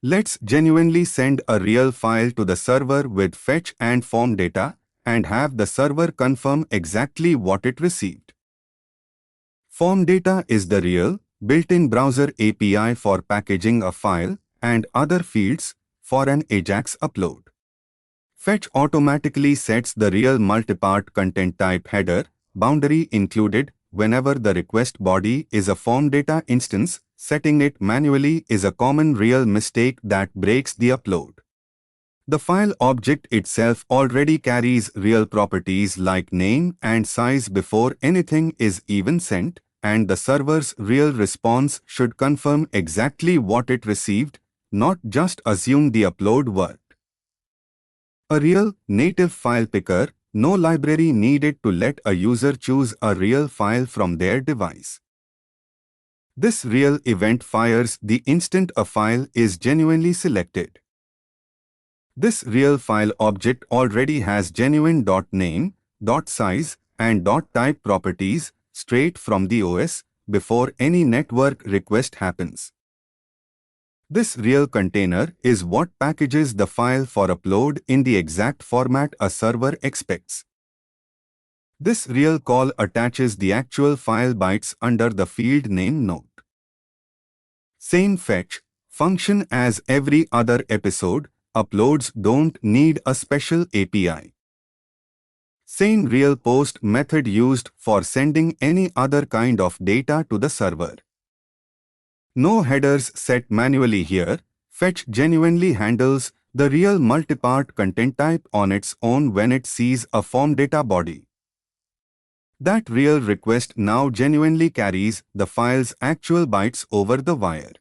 Let's genuinely send a real file to the server with fetch and form data and have the server confirm exactly what it received. Form data is the real, built-in browser API for packaging a file and other fields for an AJAX upload. Fetch automatically sets the real multipart content type header boundary included whenever the request body is a form data instance. Setting it manually is a common real mistake that breaks the upload. The file object itself already carries real properties like name and size before anything is even sent, and the server's real response should confirm exactly what it received, not just assume the upload worked. A real, native file picker, no library needed to let a user choose a real file from their device. This real event fires the instant a file is genuinely selected. This real file object already has genuine .name, .size, and .type properties straight from the OS before any network request happens. This real container is what packages the file for upload in the exact format a server expects. This real call attaches the actual file bytes under the field name note. Same fetch function as every other episode. Uploads don't need a special API. Same real post method used for sending any other kind of data to the server. No headers set manually here. Fetch genuinely handles the real multipart content type on its own when it sees a form data body. That real request now genuinely carries the file's actual bytes over the wire.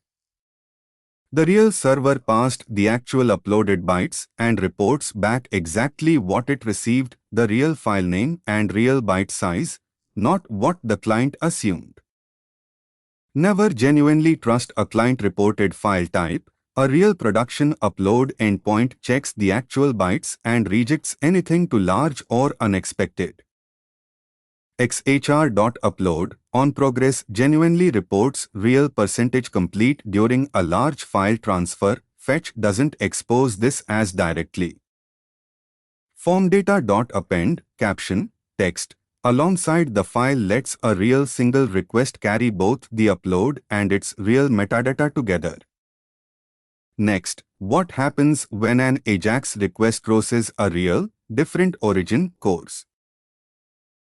The real server passed the actual uploaded bytes and reports back exactly what it received, the real file name and real byte size, not what the client assumed. Never genuinely trust a client-reported file type. A real production upload endpoint checks the actual bytes and rejects anything too large or unexpected. xmlhttprequest on progress genuinely reports real % complete during a large file transfer. Fetch doesn't expose this as directly. formData.append, caption, text, alongside the file lets a real single request carry both the upload and its real metadata together. Next, what happens when an AJAX request crosses a real, different origin course?